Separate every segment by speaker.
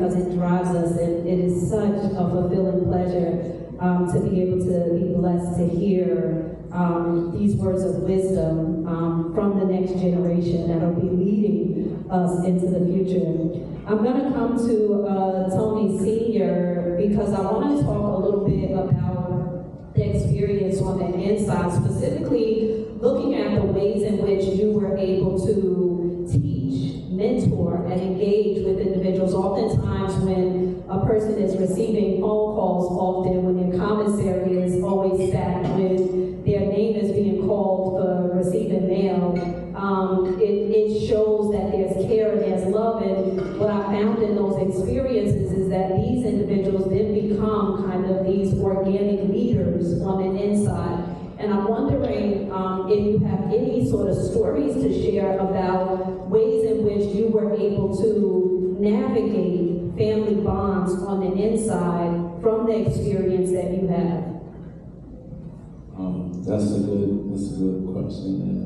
Speaker 1: because it drives us, and it is such a fulfilling pleasure to be able to be blessed to hear these words of wisdom from the next generation that will be leading us into the future. I'm going to come to Tony Sr. because I want to talk a little bit about the experience on the inside, specifically looking at the ways in which you were able to teach, mentor, and engage with individuals. Oftentimes when a person is receiving phone calls, often when their commissary is always stacked, when their name is being called for receiving mail, it shows that there's care and there's love. And what I found in those experiences is that these individuals then become kind of these organic leaders on the inside. And I'm wondering if you have any sort of stories to share about ways in which you were able to navigate family bonds on the inside from the experience that you have.
Speaker 2: That's a good question. And,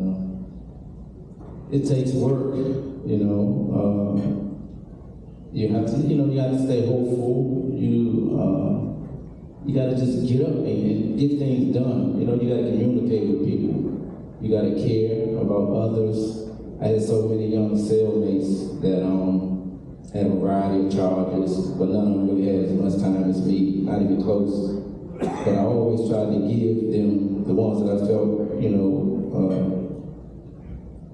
Speaker 2: it takes work, you know. You have to stay hopeful. You got to just get up and get things done. You know, you got to communicate with people. You got to care about others. I had so many young cellmates that had a variety of charges, but none of them really had as much time as me, not even close. But I always tried to give them the ones that I felt,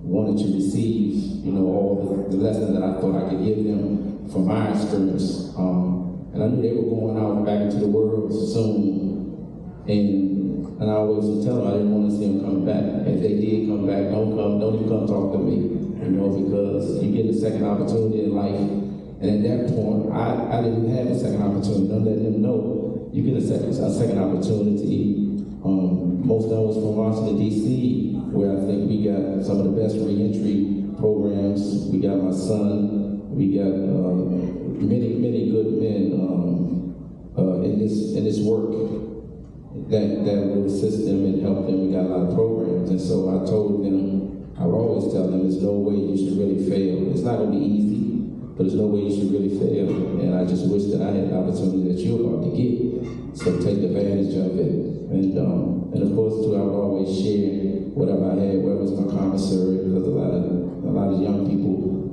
Speaker 2: wanted to receive, all the lessons that I thought I could give them from my experience. And I knew they were going out back into the world soon. And I always would tell them I didn't want to see them come back. If they did come back, don't even come talk to me, because you get a second opportunity in life. And at that point, I didn't have a second opportunity. Don't let them know you get a second opportunity. Most of them was from Washington, D.C., where I think we got some of the best reentry programs. We got my son. We got many good men in this work that will assist them and help them. We got a lot of programs, and so I told them, I would always tell them, there's no way you should really fail. It's not going to be easy, but there's no way you should really fail. And I just wish that I had the opportunity that you're about to get. So take advantage of it. And of course, too, I would always share whatever I had, whether it was my commissary, because a lot of young people,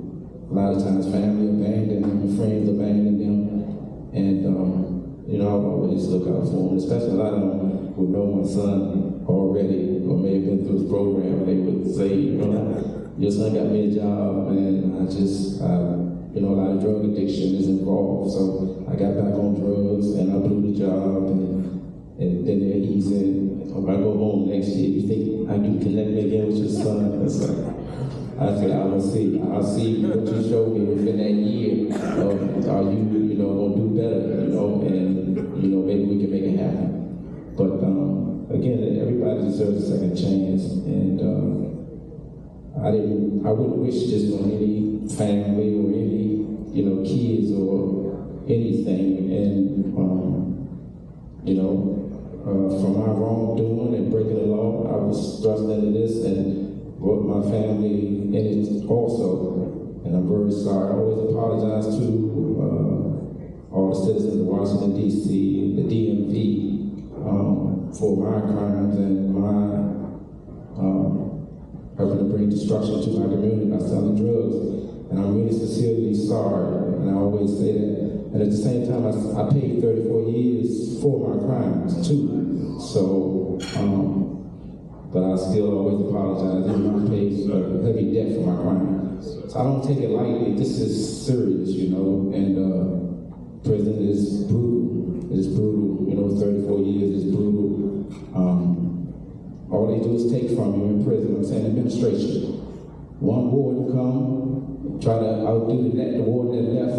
Speaker 2: a lot of times family abandoned them, friends abandoned them. And I would always look out for them, especially a lot of them would know my son already, or may have been through his program. They would say, your son got me a job, and a lot of drug addiction is involved. So I got back on drugs, and I blew the job, and then they're easing. If I go home next year, you think I can connect me again with your son? It's like, I said, I'll see what you show me within that year. Are you, gonna do better, and maybe we can make it happen. But again, everybody deserves a second chance, and I wouldn't wish this on any family or any, kids or anything. And from my wrongdoing and breaking the law, I was thrust into this and brought my family in it also. And I'm very sorry. I always apologize to all the citizens of Washington, D.C., the DMV, for my crimes and my helping to bring destruction to my community by selling drugs. And I'm really sincerely sorry, and I always say that. And at the same time, I paid 34 years for my crimes, too. So, but I still always apologize. Even I paid a heavy debt for my crimes. So I don't take it lightly. This is serious, and prison is brutal. It's brutal, 34 years is brutal. All they do is take from you in prison. I'm saying administration. One warden come, try to outdo the warden that left,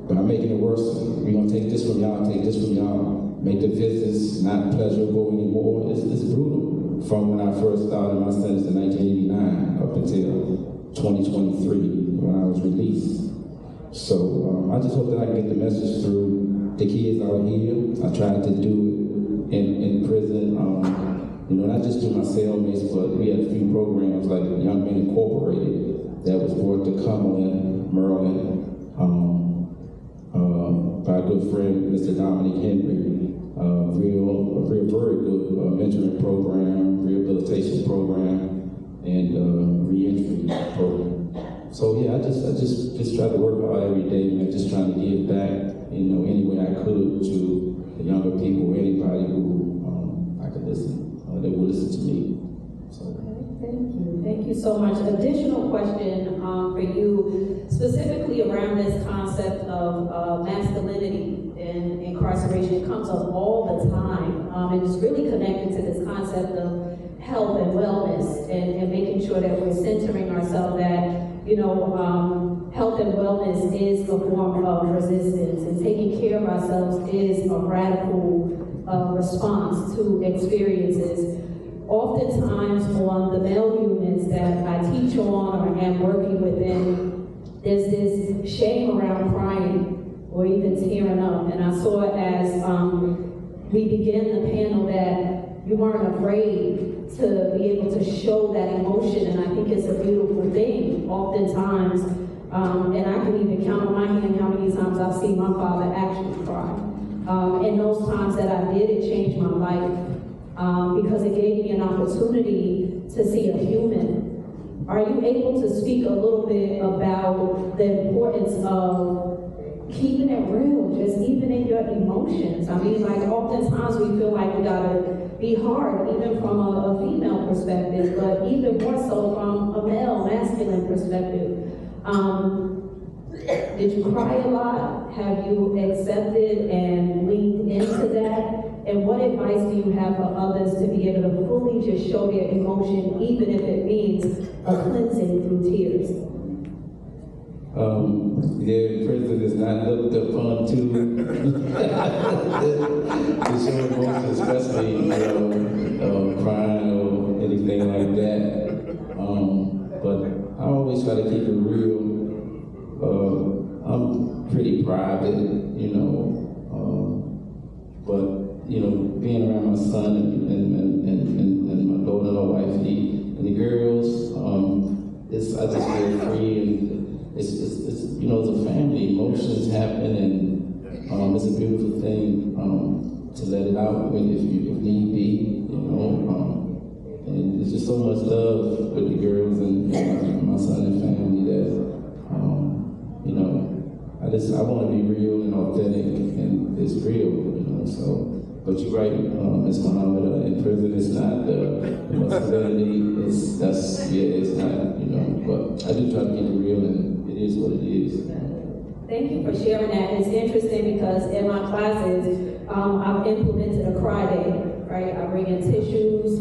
Speaker 2: but I'm making it worse. We're gonna take this from y'all, take this from y'all, make the visits not pleasurable anymore. It's brutal. From when I first started my sentence in 1989 up until 2023 when I was released. So I just hope that I can get the message through the kids out here. I tried to do it in prison. Not just to my cellmates, but we had a few programs like Young Men Incorporated that was brought to Cumberland, Maryland, good friend, Mr. Dominic Henry, very good mentoring program, rehabilitation program, and reentry program. So yeah, I just try to work hard every day, man. Just trying to give back, any way I could to the younger people, anybody who I could listen, that would listen to me. So.
Speaker 1: Okay, thank you so much. Additional question for you, specifically around this concept of masculinity and incarceration. It comes up all the time, and it's really connected to this concept of health and wellness, and making sure that we're centering ourselves that, health and wellness is a form of resistance, and taking care of ourselves is a radical response to experiences. Oftentimes on the male units that I teach on or am working within, there's this shame around crying or even tearing up. And I saw it as we began the panel that you weren't afraid to be able to show that emotion, and I think it's a beautiful thing. Oftentimes, and I can even count on my hand how many times I've seen my father actually cry. And those times that I did, it changed my life. Because it gave me an opportunity to see a human. Are you able to speak a little bit about the importance of keeping it real, just even in your emotions? I mean, like, oftentimes we feel like we gotta be hard, even from a female perspective, but even more so from a male, masculine perspective. Did you cry a lot? Have you accepted and leaned into that? And what advice do you have for others to be able to fully just show their emotion, even if it means a cleansing through tears?
Speaker 2: Yeah, prison is not looked upon to show emotions, especially crying or anything like that. But I always try to keep it real. I'm pretty private, but being around my son and my daughter-in-law, wifey, and the girls, I just feel free, and it's it's a family. Emotions happen, and it's a beautiful thing to let it out if need be, and there's just so much love with the girls and my son and family that I want to be real and authentic, and it's real, so. But you're right, Ms. Muhammad, in prison it's not the masculinity, it's not, but I do try to keep it real, and it is what it is.
Speaker 1: Thank you for sharing that. It's interesting because in my classes, I've implemented a cry day, right? I bring in tissues,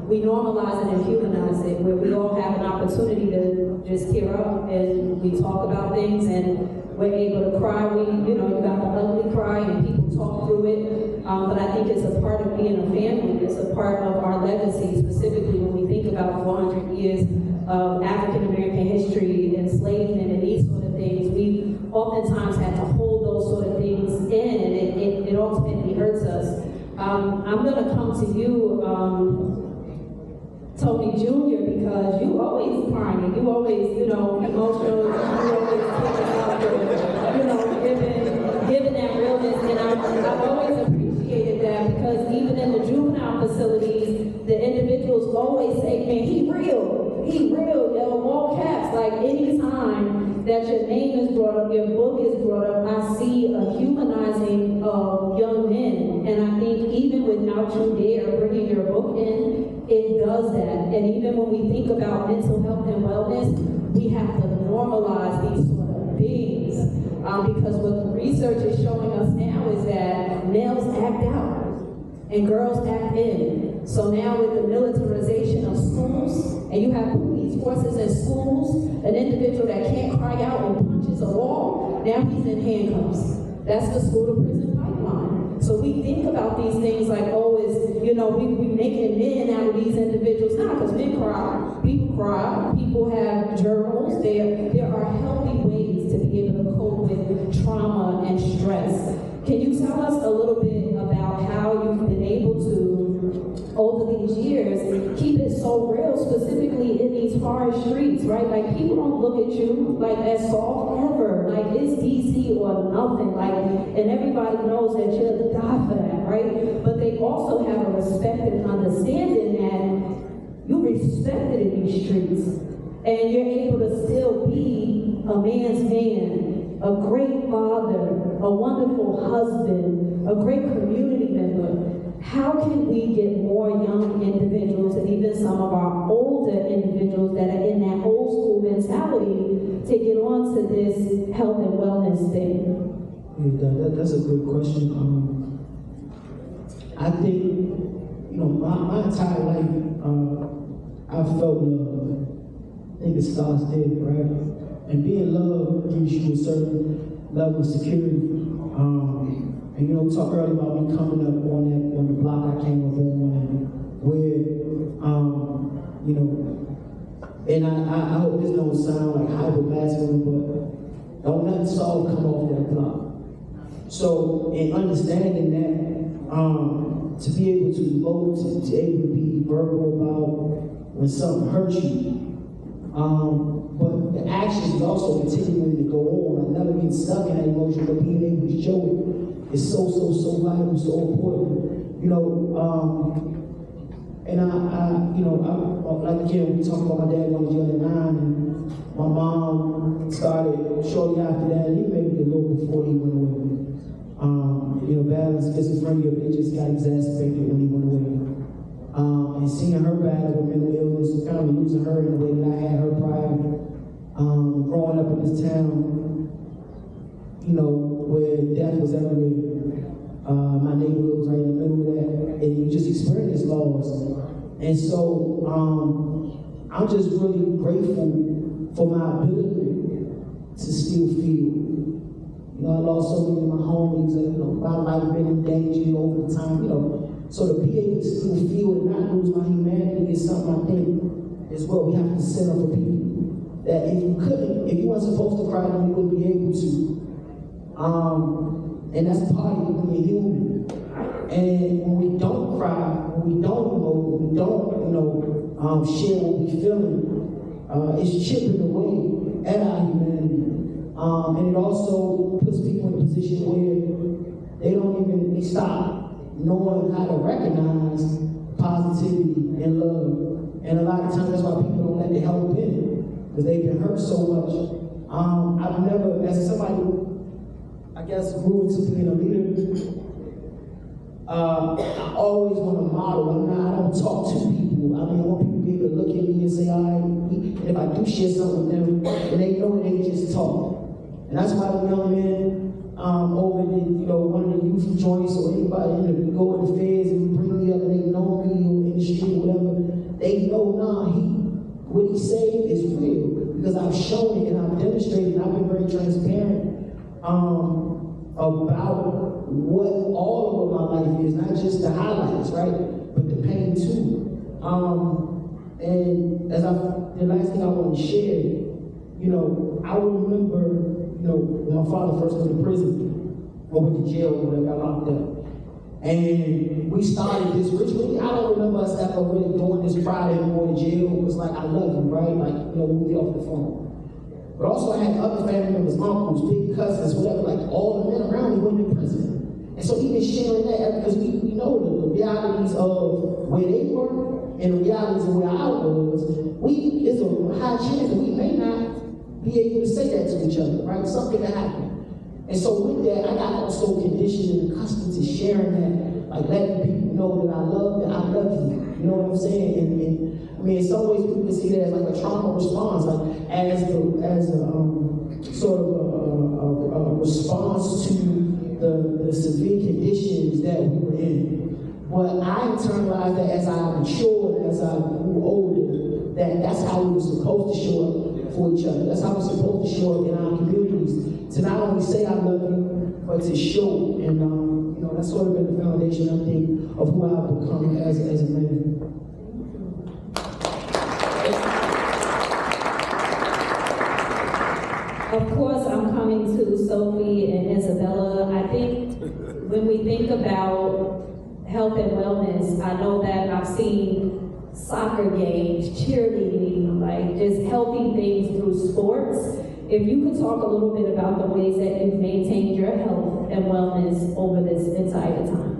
Speaker 1: we normalize it and humanize it, where we all have an opportunity to just tear up and we talk about things, and we're able to cry. You got the ugly cry and people talk through it. But I think it's a part of being a family. It's a part of our legacy, specifically when we think about 400 years of African American history, enslavement, and these sort of things. We oftentimes have to hold those sort of things in, and it ultimately hurts us. I'm going to come to you, Tony Jr., because you always crying, you always, emotional, you always kicking out, giving that realness, and I've always appreciated that, because even in the juvenile facilities, the individuals always say, man, he real, all caps, like anytime that your name is brought up, your book is brought up, I see a humanizing of young men, and I think even without you there bringing your book in, it does that. And even when we think about mental health and wellness, we have to normalize these sort of things, because what the research is showing us now is that males act out and girls act in. So now with the militarization of schools, and you have police forces in schools, an individual that can't cry out and punches a wall, now he's in handcuffs. That's the school to prison pipeline. So we think about these things like, we making men out of these individuals. Not because men cry. People have journals. There are healthy ways to be able to cope with trauma and stress. Can you tell us a little bit about how you've been able to, over these years, keep it so real, specifically in these hard streets, right? Like, people don't look at you like as soft ever. Like, it's DC or nothing, like, and everybody knows that you'll die for that, right? But they also have a respect and understanding that you're respected in these streets, and you're able to still be a man's man, a great father, a wonderful husband, a great community member. How can we get more young individuals and even some of our older individuals that are in that old school mentality to get on to this health and wellness thing?
Speaker 3: Yeah, that's a good question. I think, my entire life, I felt love. I think it starts there, right? And being loved gives you a certain level of security. And we talked earlier about me coming up on the block I came up on, where, and I hope this don't sound like hyper masculine, but don't nothing soft come off that block. So in understanding that, to be able to emote, to able to be verbal about when something hurts you, but the actions is also continuing to go on. I never get stuck in that emotion, but being able to show it is so vital, so important. And I like again, we talked about my dad when I was young at 9, and my mom started shortly after that, even maybe a little before he went away. Battling schizophrenia, but it just got exacerbated when he went away. And seeing her battle with mental illness, and kind of losing her in the way that I had her prior. Growing up in this town, where death was everywhere. My neighborhood was right in the middle of that, and you just experience loss. And so I'm just really grateful for my ability to still feel. I lost so many of my homies, and my life been in danger over the time, So to be able to still feel and not lose my humanity is something I think is what we have to set up for people. That if you weren't supposed to cry, then you wouldn't be able to. And that's part of being human. And when we don't cry, when we don't emote, when we don't, share what we feeling, it's chipping away at our humanity. And it also puts people in a position where they stop knowing how to recognize positivity and love. And a lot of times that's why people don't let the help in, because they've been hurt so much. I've never, as somebody, I guess, grew into being a leader, I always want to model. I don't talk to people. I want people to be able to look at me and say, all right, and if I do share something with them, and they know they just talk. And that's why the young men over in one of the youth joints or anybody, we go in the feds and bring me up and they know me or in the street or whatever, they know, what he say is real. Because I've shown it and I've demonstrated and I've been very transparent about what all of what my life is, not just the highlights, right? But the pain too. And the last thing I want to share, I remember, when my father first went to prison, or went to jail, or whatever, got locked up. And we started this ritual. I don't remember us ever really doing this Friday and going to jail. It was like, I love you, right? Like, when we get off the phone. But also I had other family members, uncles, big cousins, whatever, like all the men around me went to prison. And so even sharing that, because we know the realities of where they were and the realities of where I was, there's a high chance that we may not be able to say that to each other, right? Something that happened. And so with that, I got also conditioned and accustomed to sharing that, like letting people know that I love you. You know what I'm saying? And in some ways people can see that as like a trauma response, like as a sort of a response to the severe conditions that we were in. But I internalized that as I matured, as I grew older, that's how we were supposed to show up for each other. That's how we're supposed to show up in our communities. To not only say I love you, but to show. And that's sort of been the foundation, I think, of who I've become as a man.
Speaker 1: Of course, I'm coming to Sophie and Isabella. I think when we think about health and wellness, I know that I've seen soccer games, cheerleading, like just helping things through sports. If you could talk a little bit about the ways that you've maintained your health and wellness over this entire time.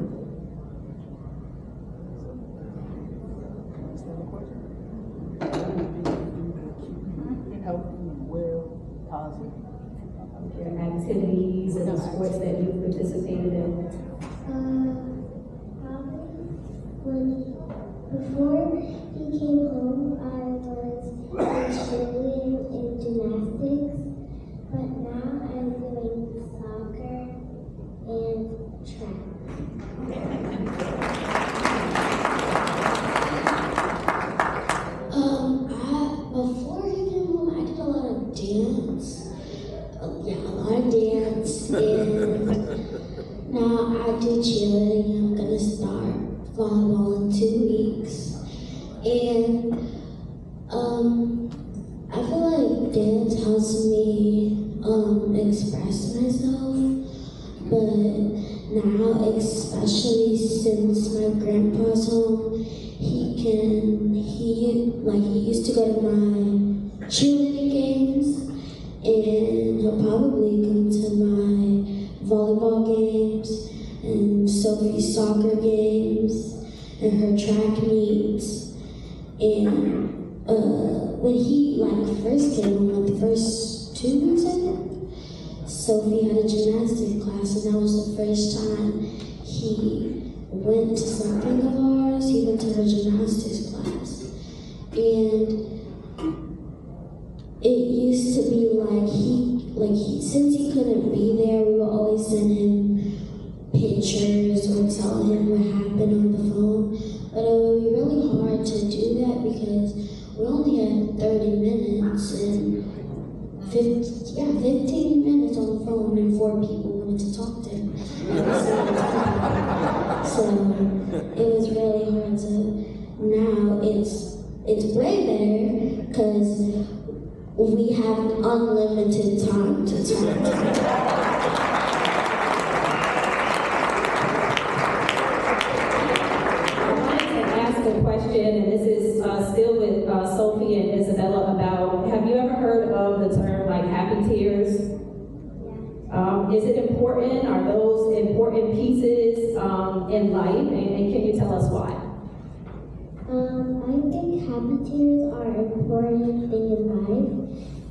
Speaker 1: Your activities and the sports that you've participated in.
Speaker 4: Before he came home, I was cheerleading and gymnastics, but now I'm doing soccer and track. Before he came home, I did a lot of dance. And now I do cheerleading. I'm gonna start volleyball in 2 weeks. And I feel like dance helps me express myself, but now, especially since my grandpa's home, he used to go to my cheerleading games, and he'll probably come to my volleyball games and Sophie's soccer games and her track meets. And when he first came home, the first 2 weeks I think, Sophie had a gymnastics class, and that was the first time he went to something of ours. He went to her gymnastics class, and it used to be since he couldn't be there, we would always send him pictures or tell him what happened on the phone. But it would be really hard to do that because we only had 30 minutes and 15 minutes on the phone, and 4 people wanted to talk to him. So it was really hard to. Now it's way better because we have unlimited time to talk.
Speaker 1: Question, and this is still with Sophie and Isabella, about, have you ever heard of the term happy tears? Is it important? Are those important pieces in life? And can you tell us why?
Speaker 4: I think happy tears are an important thing in life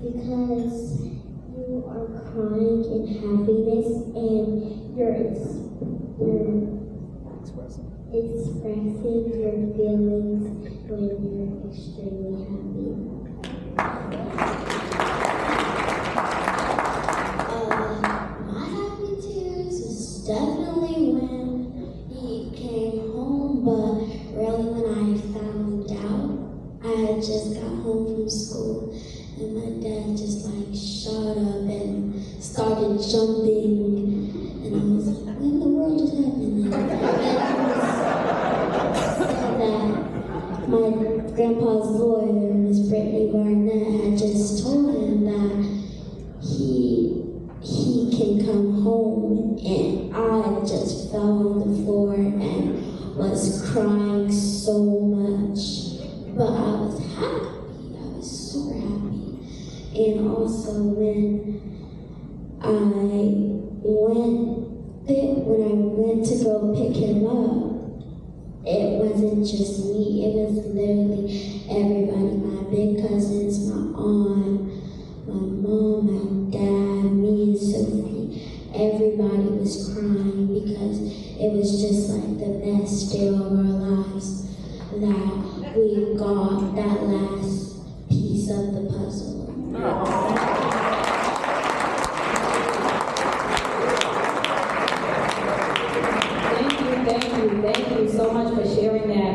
Speaker 4: because you are crying in happiness and you're expressing your feelings when you're extremely happy. My happy tears is definitely when he came home, but really when I found out, I had just got home from school and my dad just shot up and started jumping, and I was like, what in the world is happening? My grandpa's lawyer, Miss Brittany Barnett, had just told him that he can come home, and I just fell on the floor and was crying so much. But I was happy. I was super happy. And also when I went to go pick him up, it wasn't just me, it was literally everybody, my big cousins, my aunt, my mom, my dad, me and Sophie. Everybody was crying because it was just the best day of our lives that we got that last piece of the puzzle.
Speaker 1: Thank you so much for sharing that.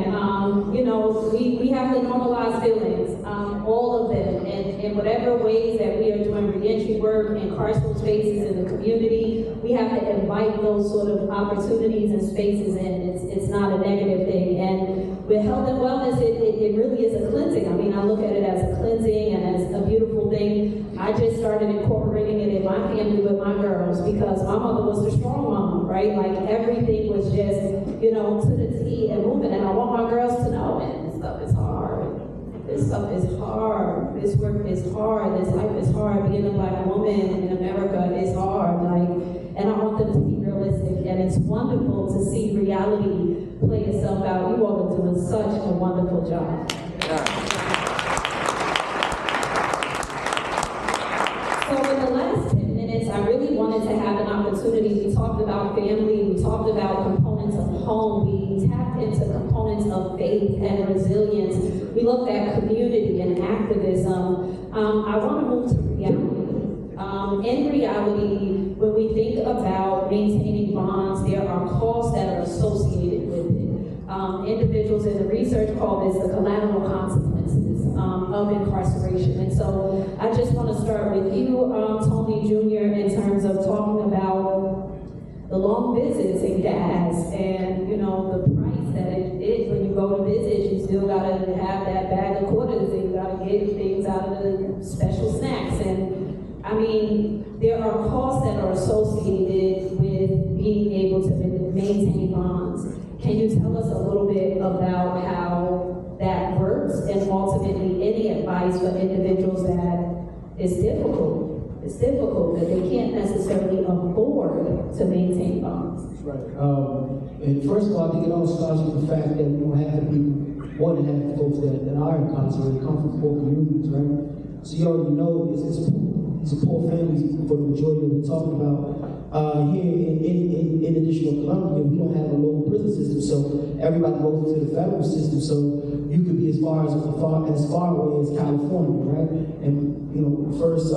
Speaker 1: We have to normalize feelings, all of them, and in whatever ways that we are doing reentry work in carceral spaces in the community, we have to invite those sort of opportunities and spaces in. It's not a negative thing. And with health and wellness, it really is a cleansing. I mean, I look at it as a cleansing and as a beautiful thing. I just started incorporating it in my family with my girls because my mother was the strong mom, right? Everything was just, to the T and moving. And I want my girls to know, man, this stuff is hard. this stuff is hard. This work is hard. This life is hard. Being a Black woman in America is hard. And I want them to be realistic. And it's wonderful to see reality play itself out. You all are doing such a wonderful job. So in the last 10 minutes, I really wanted to have an opportunity. We talked about family. We talked about components of home. We tapped into components of faith and resilience. We looked at community and activism. I want to move to reality. In reality, when we think about maintaining bonds, there are costs that are associated with it. Individuals in the research call this the collateral consequences of incarceration. And so I just want to start with you, Tony Jr., in terms of talking about the long visits and gas and, you know, the price that it is when you go to visit. You still got to have that bag of quarters and you got to get things out of the special snacks. And I mean, there are costs that are associated with being able to maintain bonds. Can you tell us a little bit about how that works and ultimately any advice for individuals that it's difficult? It's difficult that they can't necessarily afford to maintain bonds.
Speaker 3: Right. And first of all, I think it all starts with the fact that half the people, more than half the folks that are incarcerated come from poor communities, right? So you already know it's poor families for the majority that we're talking about. Here in addition to Columbia, we don't have a local prison system, so everybody goes into the federal system. So you could be as far away as California, right? And first,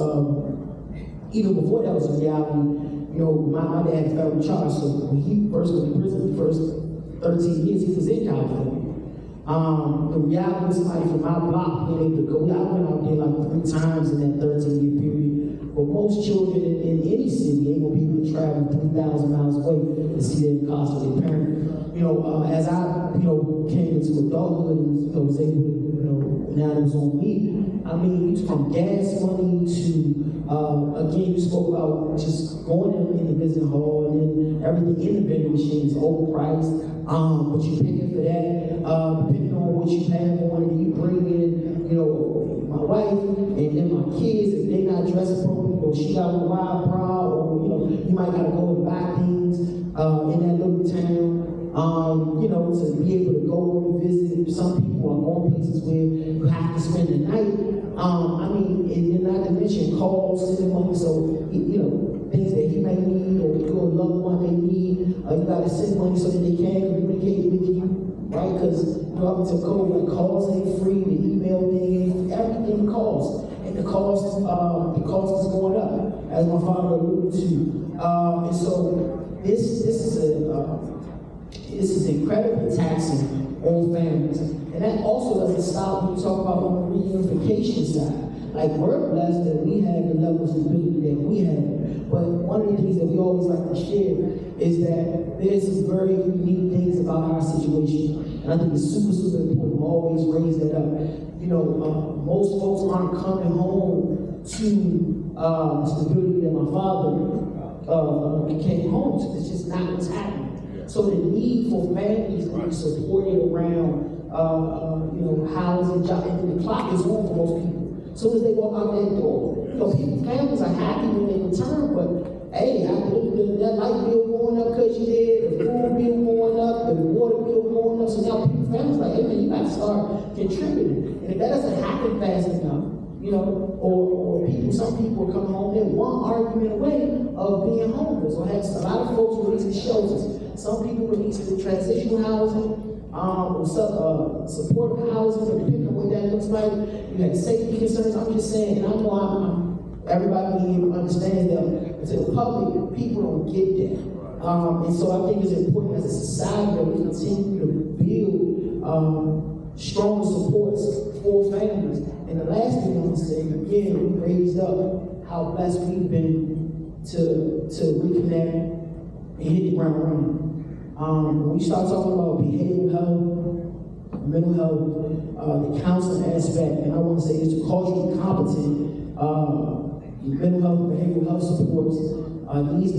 Speaker 3: even before that was a reality, my dad had federal charge, so when he first went to prison, the first 13 years he was in California. The reality was somebody from my block being able to go. I went out there like 3 times in that 13-year period. But most children in any city ain't gonna be able to travel 3,000 miles away to see their incarcerated parent. As I came into adulthood and was able to now it was on me. I mean, from gas money to again, you spoke about just going in the visiting hall and then everything in the vending machine is overpriced. But you paying for that, depending on what you have on, and you bring in, my wife and then my kids, if they not dressed appropriately, or she got a wild bra, or you might gotta go and buy things in that little town. To be able to go and visit. Some people are going places where you have to spend the night. And then not to mention calls, sending money, so things that he may need or your loved one may need. You gotta send money so that they can communicate with you, right? Because up until COVID, calls ain't free, the email thing, everything costs. And the cost is going up, as my father alluded to. And so this is incredibly taxing on families. And that also doesn't stop when you talk about on the reunification side. Like, we're blessed that we have the level of stability that we have. But one of the things that we always like to share is that there's some very unique things about our situation. And I think it's super, super important to always raise that up. Most folks aren't coming home to the stability that my father came home to. It's just not what's happening. So the need for families to be supported around, housing, job, and the clock is on for most people. As soon as they walk out that door, families are happy when they return, but hey, that light bill going up because you did, the food bill going up, the water bill going up, so now families like, hey man, you got to start contributing. And if that doesn't happen fast enough, or some people come home, they're one argument away of being homeless, or have a lot of folks released to shelters. Some people released to transitional housing, supportive housing, but depending on what that looks like, you have safety concerns. I'm just saying, and I know everybody here understands that to the public, people don't get that. And so I think it's important as a society that we continue to build strong supports for families. And the last thing I'm going to say, again, we raised up how blessed we've been to reconnect and hit the ground running. When you start talking about behavioral health, mental health, the counseling aspect, and I want to say it's culturally competent, mental health, behavioral health supports needs to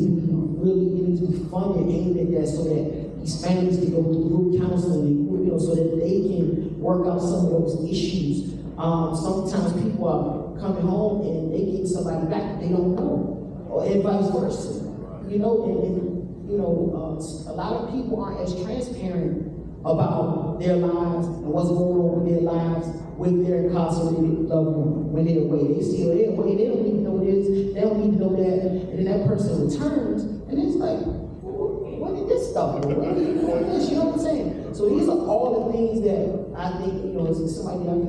Speaker 3: be funded, aimed at that, so that these families can go through counseling, so that they can work out some of those issues sometimes people are coming home and they get somebody back that they don't know, or and vice versa. You know, a lot of people aren't as transparent about their lives and what's going on with their lives with their incarcerated loved one when they're away. They see they're away, they don't need to know this, they don't need to know that, and then that person returns, and it's like, where did this stuff go? Where did you do this? You know what I'm saying? So these are all the things that I think, as somebody that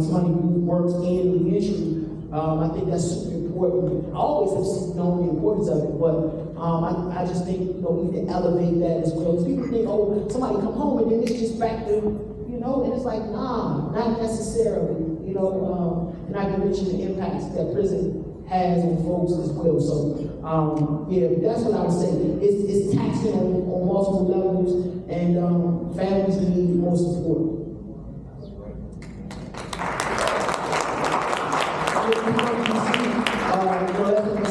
Speaker 3: somebody who works in the industry, I think that's super important. I always have known the importance of it, but I just think we need to elevate that as well. Because people think, oh, somebody come home and then it's just back to, and it's like, nah, not necessarily, and I can mention the impacts that prison has on folks as well. So, that's what I would say. It's taxing on multiple levels, and families need more support.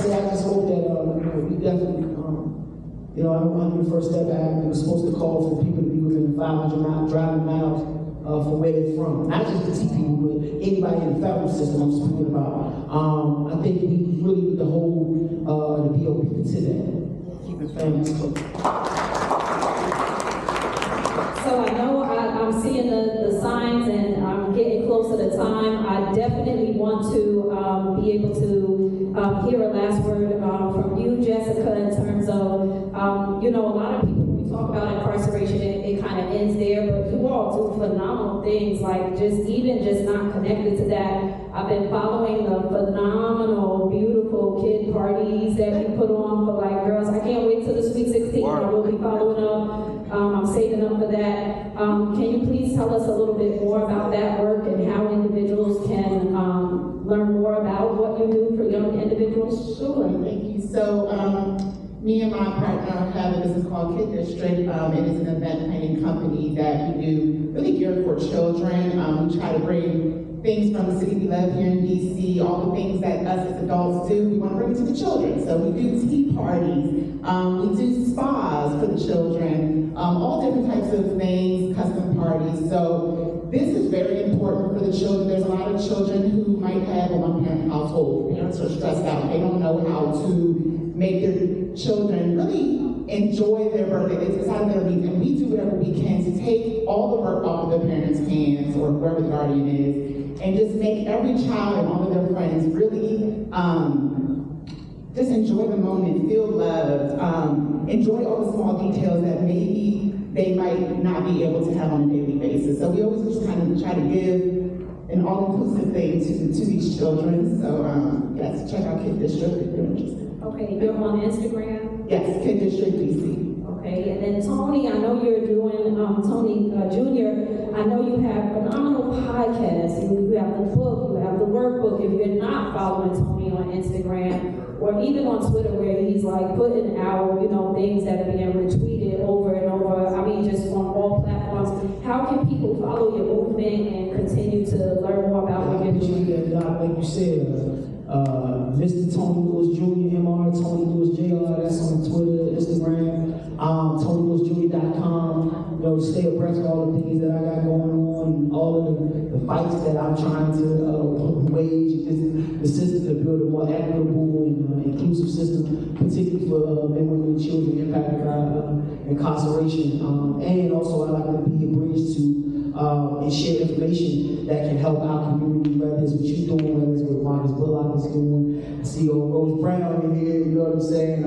Speaker 3: I just hope that we definitely, I don't know the first step back. We were supposed to call for people to be within 500 miles, driving miles from where they're from. Not just the T people, but anybody in the federal system I'm speaking about. I think we really need to hold the BOP to that. Keeping families close.
Speaker 1: So I know I'm seeing the signs and I'm getting closer to time. I definitely want to be able to hear a last word from you, Jessica, in terms of, a lot of people, when we talk about incarceration, it kind of ends there, but you all do phenomenal things, like just not connected to that. I've been following the phenomenal, beautiful kid parties that you put on for girls. I can't wait till the Sweet 16. I will be following up. I'm saving up for that. Can you please tell us a little bit more about that work and how individuals can learn more about what you do for young individuals?
Speaker 5: Sure, thank you. So, me and my partner have a business called Kid District. It is an event planning company that we do really geared for children. We try to bring things from the city we love here in DC, all the things that us as adults do, we want to bring it to the children. So we do tea parties, we do spas for the children, all different types of things, custom parties. So this is very important for the children. There's a lot of children who might have a one-parent household. Parents are stressed out. They don't know how to make their children really enjoy their birthday. It's out of their reach, and we do whatever we can to take all the work off of the parents' hands or whoever the guardian is, and just make every child and all of their friends really just enjoy the moment, feel loved, enjoy all the small details that maybe they might not be able to have on a daily basis. So we always just kind of try to give an all-inclusive thing to these children. So yes, check out Kid District if you're interested.
Speaker 1: Okay, you're on Instagram?
Speaker 5: Yes, Kid District DC.
Speaker 1: Okay, and then Tony, I know you're doing, Tony Jr., I know you have phenomenal podcasts. You have the book, you have the workbook. If you're not following Tony on Instagram, or even on Twitter where he's putting out, things that are being retweeted over and over, just on all platforms, how can people follow your movement and continue to learn more about what you're doing?
Speaker 3: Like you said, Mr. Tony Lewis Jr., MR, Tony Lewis Jr., that's on Twitter, Instagram, TonyLewisJr.com, stay abreast of all the things that I got going on, all of the fights that I'm trying to wage against the system to build a more equitable and inclusive system, particularly for men, women, and children impacted by incarceration. And also I like to be a bridge to and share information that can help our community, whether it's what you're doing, whether it's what Marcus Bullock is doing. I see old Rose Brown in here, you know what I'm saying?